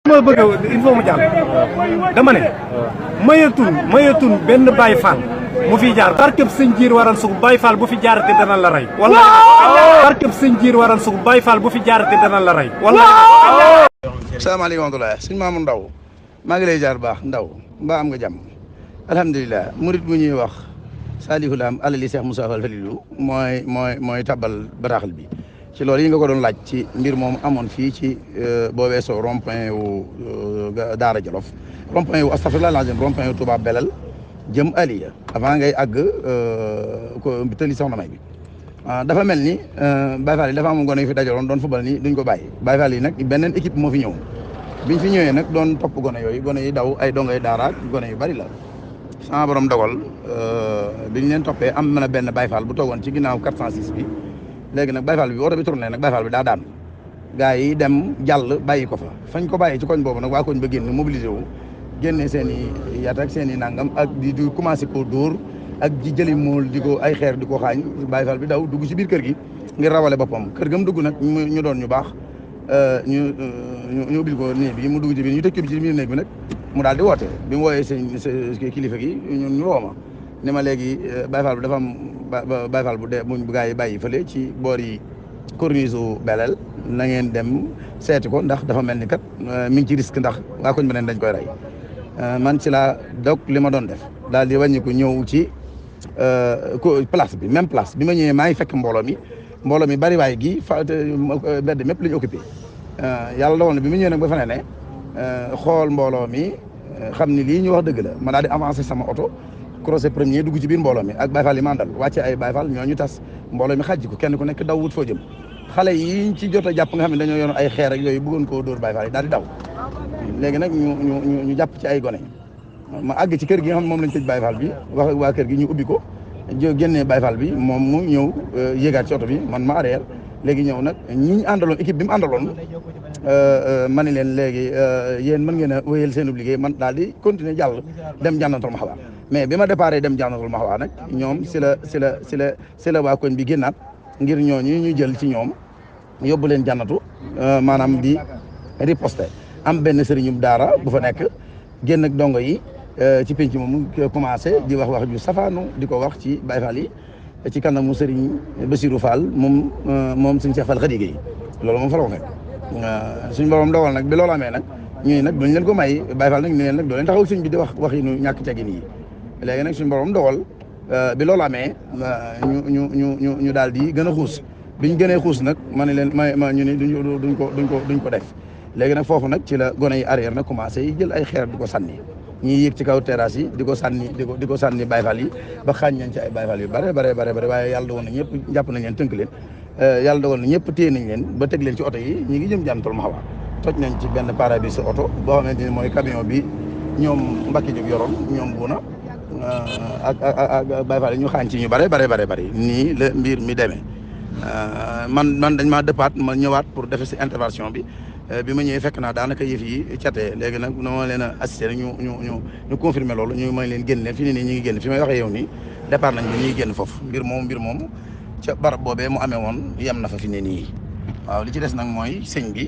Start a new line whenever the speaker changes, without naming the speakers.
ma bëgg il faut mu jàll dama ne mayatun benn Baye Fall mu fi jaar barkeb sëñ jiir waral sugu Baye Fall bu fi jaarate dana la rey wala barkeb sëñ jiir waral sugu Baye Fall bu fi jaarate dana la rey wala
salaamaaleykum wa rahmatulah sëñ Mamour Ndaw maa ngi lay jaar baax Ndaw mbaa am nga jàmm alhamdulilah murit bu ñuy wax Salihu Lam alali Cheikh Moussa Fall Falilou mooy tabal bataaxal bi ci loolu yi nga ko doon laaj ci mbir moom amoon fii ci boo weesoo rond-point wu Daara Jolof rond-point wu astafurlah lazim rond-point wu Touba Belal jëm Aliya avant ngay àgg ko tëli soxna may bi dafa mel ni Baye Fall yi dafa am gone yu fi dajaloon doon football ni duñ ko bàyyi Baye Fall yi nag beneen équipe moo fi ñëw biñ fi ñëwee nag doon topp gone yooyu gone yi daw ay dongay daara gone yu bari la sama borom dogal biñ leen toppee am na benn Baye Fall bu toogoon ci ginnaaw 406 bi léegi nag Baye Fall bi oto bi tourné nag Baye Fall bi daa daan gars yi dem jàll bàyyi ko fa fañ ko bàyyi ci koñ boobu nag waa koñ ba génn mobilisé wu génne seen i yat ak seen i nangam ak di commencé koo dóor ak di jëli mool di ko ay xeer di ko xaañ Baye Fall bi daw dugg ci biir kër gi ngir rawale boppam kër gam dugg nag ñu doon ñu baax ñu ubbil ko néeg bi mu dugg ci biir ñu tëj ko ci biir néeg bi nag mu daal di woote bi mu wooyee seen kilifa gi ñu woo ma ni ma léegi Baye Fall bi dafa am Baye Fall bu dee bu gaa yi bàyyi fële ci boor yi corniche u Belel na ngeen dem seeti ko ndax dafa mel ni kat mi ngi ci risque ndax waa koñ beneen dañ koy rey man ci laa dog li ma doon def daal di wàññi ko ñëw ci place bi même place bi ma ñëwee maa ngi fekk mbooloo mi bari waay gi fa mbedd mépp la ñu occupé yàlla dogal na bi ma ñëwee nag ba fa ne xool mbooloo mi xam ni lii ñu wax dëgg la ma daal di avancé sama oto croisé premier dugg ci biir mbooloo mi ak Baye Fall yi mandal wàcce ay Baye Fall ñooñu tas mbooloo mi xàjji ko kenn ku nekk daw wut foo jëm xale yi ci jot a jàpp nga xam ne dañoo yoon ay xeer ak yooyu bëggoon koo dóor Baye Fall yi daal di daw léegi nag ñu jàpp ci ay gone ma àgg ci kër gi nga xam ne moom lañ tëj Baye Fall bi wax waa kër gi ñu ubbi ko génnee Baye Fall bi moom mu ñëw yéegaat ci oto bi man ma arrière léegi ñëw nag ñi ñu àndaloon équipe bi mu àndaloon ma ni leen léegi yéen mën ngeen a wéyal seen liggéey man daal di continuer jàll dem Jannatul Mahwa mais bi ma déparé dem Jannatul Mahwa nag ñoom si la waa koñ bi génnaat ngir ñooñu ñu jël ci ñoom yóbbu leen jannatu maanaam di riposte am benn sëriñum daara bu fa nekk génn ak dongo yi ci penc moom commencé di wax ju safaanu di ko wax ci Baye Fall yi ci kanamu sëriñ Bassirou Fall moom suñ Cheikh Fall Khady Gueye loolu moom fa la ko fekk suñ borom dogal nag bi loolu amee nag ñuy nag duñ leen ko may Baye Fall nag ni leen nag doo leen taxaw sëñ bi di wax yi nu ñàkk cagin yi léegi nag suñ borom dogal bi loolu amee ñu daal di gën a xuus biñ gënee xuus nag ma ne leen ma ñu ne duñ ko def léegi nag foofu nag ci la gone yi arrière nag commencé yi jël ay xeer di ko sànni ñii yéeg ci kaw terrasse yi di ko sànni Baye Fall yi ba xaañ nañ ci ay Baye Fall yu bare waaye yàlla dogal na ñëpp jàpp nañ leen tënk leen yàlla dogal na ñëpp téye nañ leen ba teg leen ci oto yi ñi ngi jëm Jannatul Mahwa toj nañ ci benn pare-brise oto boo xamante ni mooy camion bi ñoom Mbacke Diop yoroon ñoom buuna ak Baye Fall yi ñu xaañ ci ñu bare nii la mbir mi demee man dañ maa dëppaat ma ñëwaat pour defe si intervention bi ma ñëwee fekk naa daanaka yëf yi catee léegi nag no ma leen a assisté rek ñu confirmer loolu ñu may leen génn leen fi ne nii ñu ngi génn fi may waxee yow nii départ nañ ba ñuy génn foofu mbir moom ca barab boobee mu amee woon yem na fa fi ne nii waaw li ci des nag mooy sëñ bi